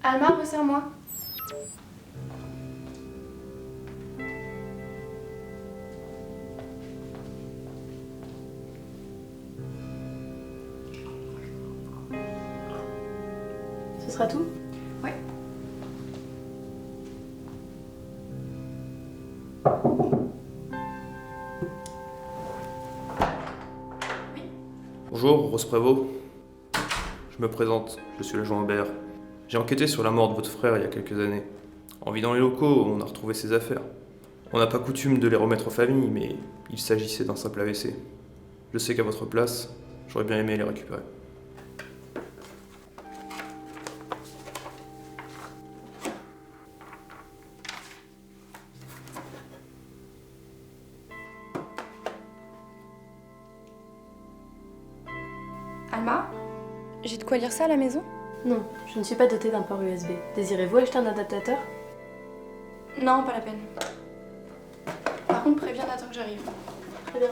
Alma, resserre-moi. Ce sera tout? Ouais. Bonjour, Rose Prévost. Je me présente, je suis l'agent Aubert. J'ai enquêté sur la mort de votre frère il y a quelques années. En vidant les locaux, on a retrouvé ses affaires. On n'a pas coutume de les remettre aux familles, mais il s'agissait d'un simple AVC. Je sais qu'à votre place, j'aurais bien aimé les récupérer. Alma, j'ai de quoi lire ça à la maison? Non, je ne suis pas dotée d'un port USB. Désirez-vous acheter un adaptateur? Non, pas la peine. Par contre, préviens Nathan que j'arrive. Très bien.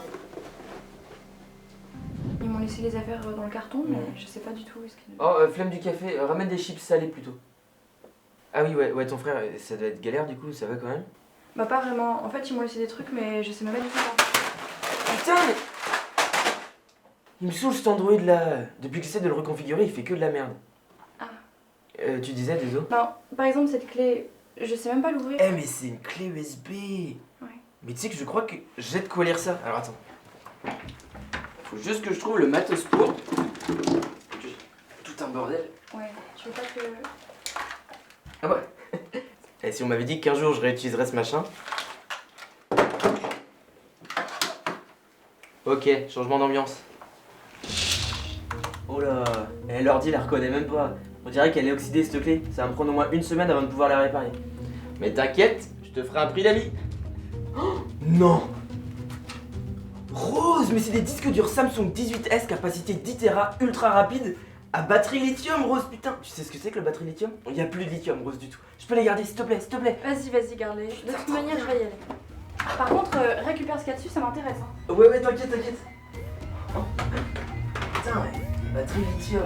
Ils m'ont laissé les affaires dans le carton, mais je sais pas du tout où est-ce qu'ils... Oh, flemme du café, ramène des chips salés plutôt. Ah oui, ouais, ton frère, ça doit être galère du coup, ça va quand même? Bah pas vraiment. En fait, ils m'ont laissé des trucs, mais je sais même pas du tout quoi. Putain, mais... Il me saoule cet Android là. Depuis que j'essaie de le reconfigurer, il fait que de la merde. Ah. Tu disais, désolé? Non, par exemple, cette clé, je sais même pas l'ouvrir. Eh, mais c'est une clé USB. Ouais. Mais tu sais que je crois que j'ai de quoi lire ça. Alors attends. Faut juste que je trouve le matos pour. Tout un bordel. Ouais, tu veux pas que... Ah ouais. Et si on m'avait dit qu'un jour je réutiliserais ce machin. Ok, changement d'ambiance. Oh là, l'ordi la reconnaît même pas. On dirait qu'elle est oxydée cette clé. Ça va me prendre au moins une semaine avant de pouvoir la réparer. Mais t'inquiète, je te ferai un prix d'amis. Oh, non. Rose, mais c'est des disques durs Samsung 18S, capacité 10 Tera, ultra rapide, à batterie lithium, Rose, putain. Tu sais ce que c'est que la batterie lithium? Il n'y a plus de lithium, Rose, du tout. Je peux les garder, s'il te plaît, s'il te plaît. Vas-y, garde-les. De toute manière, je vais y aller. Par contre, récupère ce qu'il y a dessus, ça m'intéresse. Hein. Ouais, t'inquiète. Oh. Putain, ouais, batterie lithium.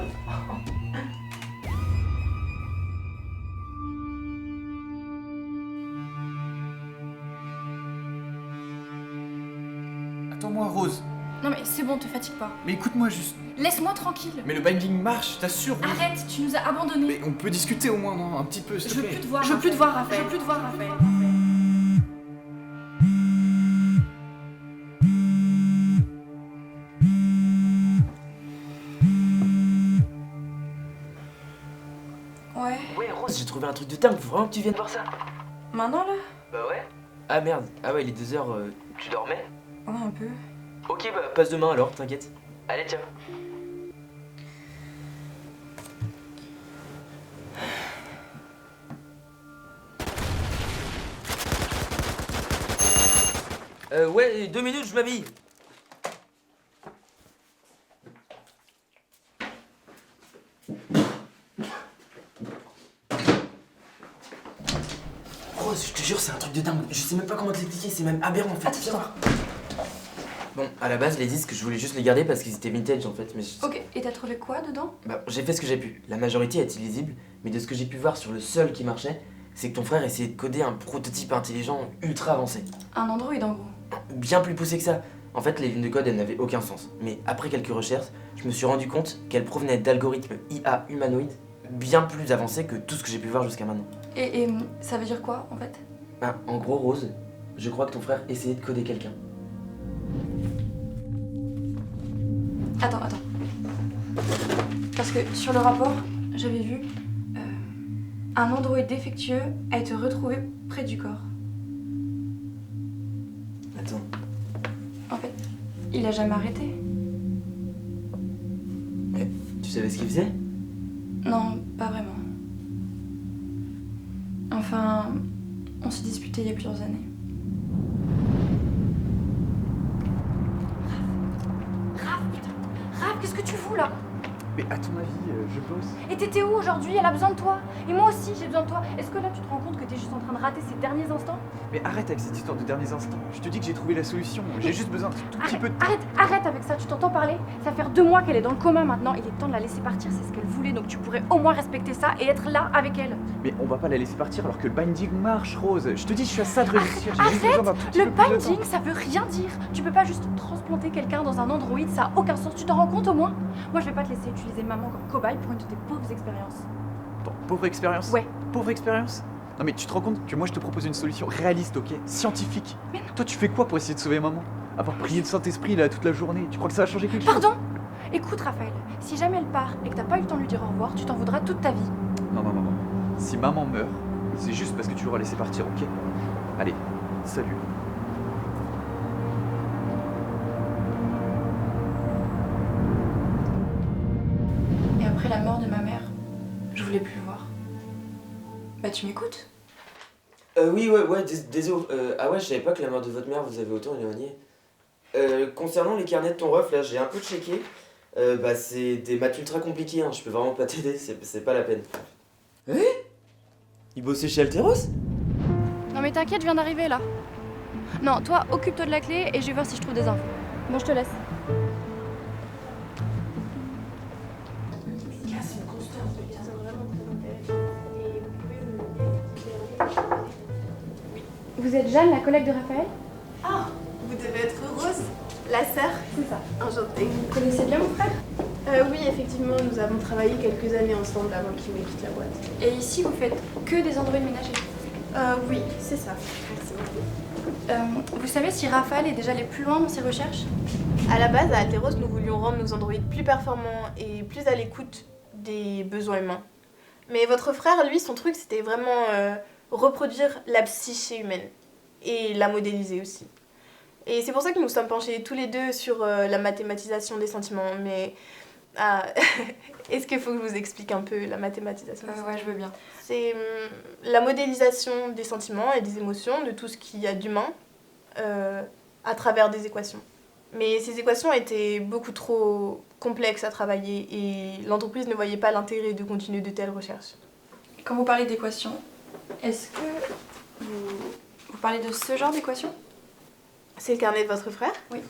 Attends-moi, Rose. Non mais c'est bon, te fatigue pas. Mais écoute-moi juste. Laisse-moi tranquille. Mais le binding marche, je t'assure, Rose. Arrête, tu nous as abandonnés. Mais on peut discuter au moins, non? Un petit peu, s'il Je te veux plaît. plus te voir. Je veux plus te voir, Raphaël. Je veux plus te voir, Raphaël. Ouais. Ouais, Rose, j'ai trouvé un truc de dingue, faut vraiment que tu viennes voir ça. Maintenant là? Bah ouais. Ah merde, ah ouais, il est 2h, tu dormais? Ouais, un peu. Ok, bah passe demain alors, t'inquiète. Allez, tiens. Ouais, 2 minutes, je m'habille. Rose, je te jure, c'est un truc de dingue. Je sais même pas comment te l'expliquer, c'est même aberrant en fait. Viens voir. Bon, à la base, les disques, je voulais juste les garder parce qu'ils étaient vintage en fait. Mais Ok, et t'as trouvé quoi dedans? bah, j'ai fait ce que j'ai pu. La majorité est illisible, mais de ce que j'ai pu voir sur le seul qui marchait, c'est que ton frère essayait de coder un prototype intelligent ultra avancé. Un Android en gros. Bien plus poussé que ça. En fait, les lignes de code, elles n'avaient aucun sens. Mais après quelques recherches, je me suis rendu compte qu'elles provenaient d'algorithmes IA humanoïdes bien plus avancés que tout ce que j'ai pu voir jusqu'à maintenant. Et ça veut dire quoi en fait? Bah, en gros, Rose, je crois que ton frère essayait de coder quelqu'un. Attends. Parce que sur le rapport, j'avais vu un Android défectueux a été retrouvé près du corps. Attends. En fait, il a jamais arrêté. Mais tu savais ce qu'il faisait? Non, pas vraiment. Enfin, on s'est disputé il y a plusieurs années. Raph, qu'est-ce que tu fous là? Mais à ton avis, je bosse. Et t'étais où aujourd'hui? Elle a besoin de toi. Et moi aussi, j'ai besoin de toi. Est-ce que là, tu te rends compte que t'es juste en train de rater ces derniers instants? Mais arrête avec cette histoire de derniers instants. Je te dis que j'ai trouvé la solution. J'ai juste besoin d'un tout petit peu de temps. Arrête avec ça, tu t'entends parler? Ça fait 2 mois qu'elle est dans le coma maintenant, il est temps de la laisser partir, c'est ce qu'elle voulait, donc tu pourrais au moins respecter ça et être là avec elle. Mais on va pas la laisser partir alors que le binding marche, Rose. Je te dis, je suis à ça de réussir. J'ai juste besoin d'un tout petit Le peu plus de temps. binding, ça veut rien dire. Tu peux pas juste transplanter quelqu'un dans un androïde, ça a aucun sens, tu t'en rends compte au moins? Moi je vais pas te laisser utiliser maman comme cobaye pour une de tes pauvres expériences. Attends, pauvre expérience. Ouais. Pauvre expérience. Non mais tu te rends compte que moi je te propose une solution réaliste, ok? Scientifique. Mais non. Toi tu fais quoi pour essayer de sauver maman? Avoir prié le Saint-Esprit là toute la journée, tu crois que ça va changer quelque chose? Pardon? Écoute Raphaël, si jamais elle part et que t'as pas eu le temps de lui dire au revoir, tu t'en voudras toute ta vie. Non, non, non, non. Si maman meurt, c'est juste parce que tu l'auras laissé partir, ok? Allez, salut. Et après la mort de ma mère, je voulais plus le voir. Bah tu m'écoutes? Oui, désolé. Ah ouais, je savais pas que la mort de votre mère vous avait autant éloigné. Concernant les carnets de ton ref, là, j'ai un peu checké. Bah, c'est des maths ultra compliqués, hein. Je peux vraiment pas t'aider, c'est pas la peine. Il bossait chez Alteros? Non mais t'inquiète, je viens d'arriver là. Non, toi, occupe-toi de la clé et je vais voir si je trouve des infos. Bon, je te laisse. Vous êtes Jeanne, la collègue de Raphaël? Ah, vous devez être Rose, la sœur. C'est ça. Enchantée. Vous connaissez bien mon frère? Oui, effectivement, nous avons travaillé quelques années ensemble avant qu'il ne quitte la boîte. Et ici, vous faites que des androïdes ménagers? Oui, c'est ça. Merci beaucoup. Vous savez si Raphaël est déjà allé plus loin dans ses recherches? À la base, à Alteros, nous voulions rendre nos androïdes plus performants et plus à l'écoute des besoins humains. Mais votre frère, lui, son truc, c'était vraiment reproduire la psyché humaine et la modéliser aussi. Et c'est pour ça que nous sommes penchés tous les deux sur la mathématisation des sentiments. Mais est-ce qu'il faut que je vous explique un peu la mathématisation des sentiments? Ouais, je veux bien. C'est la modélisation des sentiments et des émotions, de tout ce qu'il y a d'humain, à travers des équations. Mais ces équations étaient beaucoup trop complexes à travailler et l'entreprise ne voyait pas l'intérêt de continuer de telles recherches. Quand vous parlez d'équations, est-ce que vous parlez de ce genre d'équations? C'est le carnet de votre frère? Oui.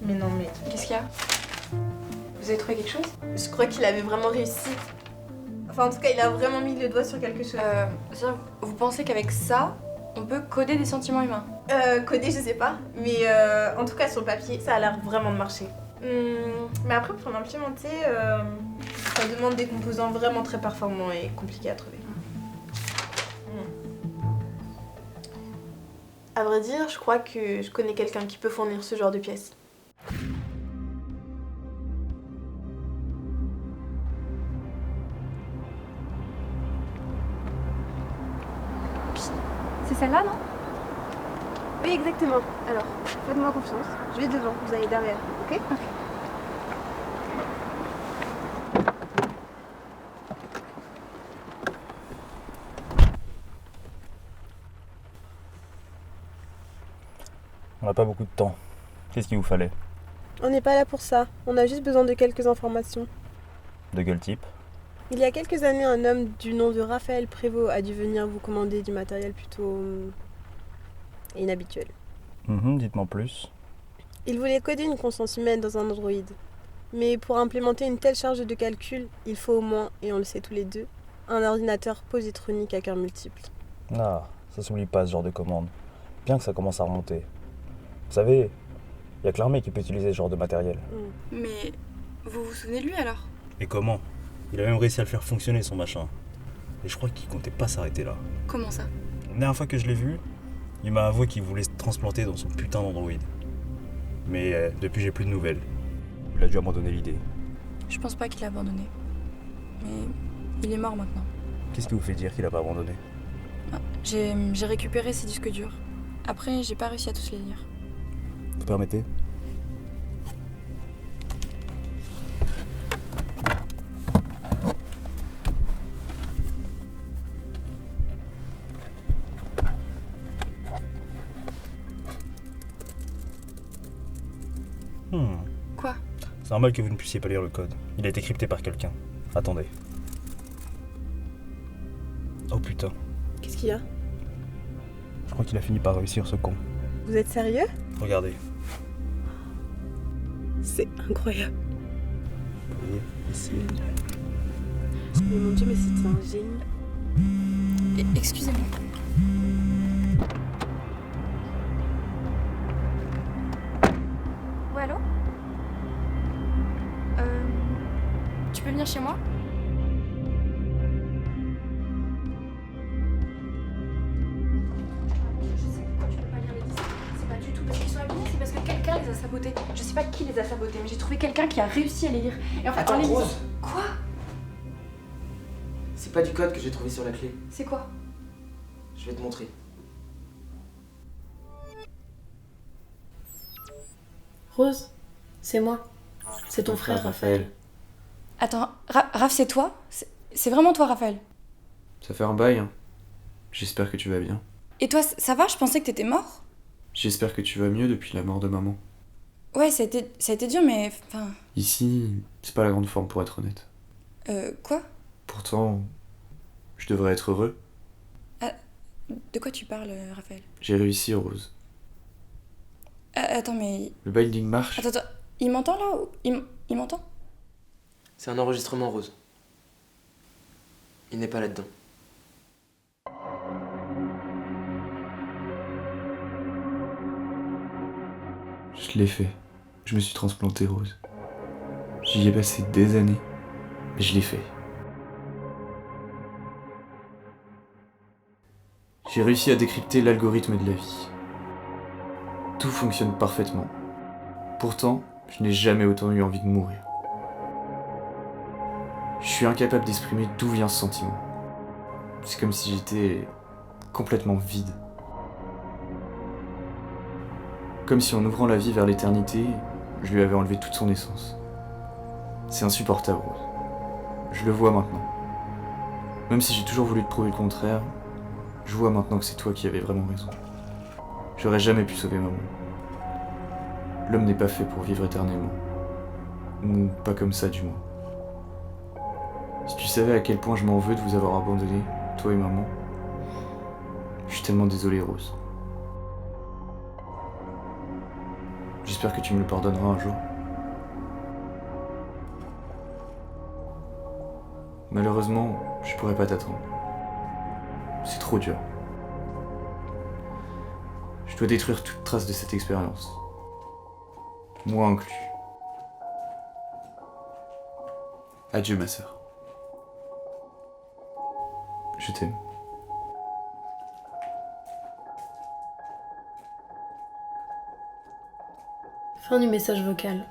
Mais non, mais... Qu'est-ce qu'il y a? Vous avez trouvé quelque chose? Je crois qu'il avait vraiment réussi. Enfin, en tout cas, il a vraiment mis le doigt sur quelque chose. Vous pensez qu'avec ça, on peut coder des sentiments humains? Coder, je sais pas. Mais en tout cas, sur le papier, ça a l'air vraiment de marcher. Mais après, pour l'implémenter, ça demande des composants vraiment très performants et compliqués à trouver. À vrai dire, je crois que je connais quelqu'un qui peut fournir ce genre de pièces. C'est celle-là, non? Oui, exactement. Alors, faites-moi confiance. Je vais devant, vous allez derrière, ok? On n'a pas beaucoup de temps. Qu'est-ce qu'il vous fallait? On n'est pas là pour ça. On a juste besoin de quelques informations. De quel type? Il y a quelques années, un homme du nom de Raphaël Prévost a dû venir vous commander du matériel plutôt inhabituel. Dites-moi plus. Il voulait coder une conscience humaine dans un androïde. Mais pour implémenter une telle charge de calcul, il faut au moins, et on le sait tous les deux, un ordinateur positronique à cœur multiple. Ah, ça s'oublie pas ce genre de commande. Bien que ça commence à remonter. Vous savez, il y a que l'armée qui peut utiliser ce genre de matériel. Mais vous vous souvenez de lui alors? Et comment? Il a même réussi à le faire fonctionner son machin. Et je crois qu'il comptait pas s'arrêter là. Comment ça? La dernière fois que je l'ai vu, il m'a avoué qu'il voulait se transplanter dans son putain d'androïde. Mais depuis j'ai plus de nouvelles. Il a dû abandonner l'idée. Je pense pas qu'il a abandonné. Mais il est mort maintenant. Qu'est-ce qui vous fait dire qu'il a pas abandonné? J'ai récupéré ses disques durs. Après, j'ai pas réussi à tous les lire. Vous permettez? Quoi? C'est normal que vous ne puissiez pas lire le code. Il a été crypté par quelqu'un. Attendez. Oh putain, Qu'est-ce qu'il y a? je crois qu'il a fini par réussir ce con. Vous êtes sérieux? Regardez. C'est incroyable. Vous voyez, ici. Mais mon Dieu, mais c'est un génie. Excusez-moi. Ouais, allô? Tu peux venir chez moi? Je sais pourquoi tu peux pas lire les disques. C'est pas du tout parce qu'ils sont abîmés, c'est parce que quelqu'un les a sabotés. Je sais pas qui les a sabotés, mais j'ai trouvé quelqu'un qui a réussi à les lire. Et en fait, en Attends, les lisant- Rose, Quoi? c'est pas du code que j'ai trouvé sur la clé. C'est quoi? Je vais te montrer. Rose, c'est moi. C'est ton frère, Raphaël. Attends, Raph, c'est toi? C'est vraiment toi, Raphaël? Ça fait un bail, hein. J'espère que tu vas bien. Et toi, ça va? Je pensais que t'étais mort. J'espère que tu vas mieux depuis la mort de maman. Ouais, ça a été dur, mais... Enfin... Ici, c'est pas la grande forme pour être honnête. Quoi? Pourtant, je devrais être heureux. De quoi tu parles, Raphaël? J'ai réussi, Rose. Attends, mais... Le binding marche. Attends, il m'entend, là? Il m'entend? C'est un enregistrement, Rose. Il n'est pas là-dedans. Je l'ai fait. Je me suis transplanté, Rose. J'y ai passé des années, mais je l'ai fait. J'ai réussi à décrypter l'algorithme de la vie. Tout fonctionne parfaitement. Pourtant, je n'ai jamais autant eu envie de mourir. Je suis incapable d'exprimer d'où vient ce sentiment. C'est comme si j'étais complètement vide. Comme si en ouvrant la vie vers l'éternité, je lui avais enlevé toute son essence. C'est insupportable, Rose. Je le vois maintenant. Même si j'ai toujours voulu te prouver le contraire, je vois maintenant que c'est toi qui avais vraiment raison. J'aurais jamais pu sauver maman. L'homme n'est pas fait pour vivre éternellement. Ou pas comme ça, du moins. Si tu savais à quel point je m'en veux de vous avoir abandonné, toi et maman, je suis tellement désolé, Rose. J'espère que tu me le pardonneras un jour. Malheureusement, je pourrais pas t'attendre. C'est trop dur. Je dois détruire toute trace de cette expérience. Moi inclus. Adieu, ma sœur. Je t'aime. Fin du message vocal.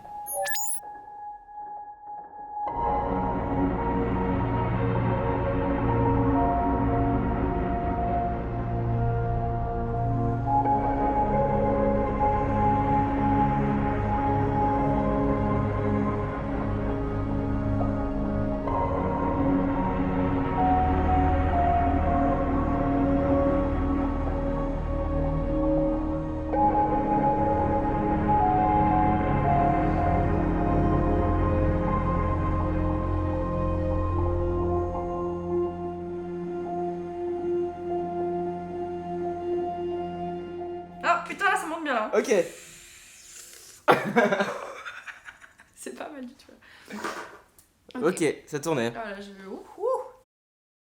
Ah putain, là ça monte bien là. Ok. C'est pas mal du tout. Ok, ça tournait. Ah là je vais où?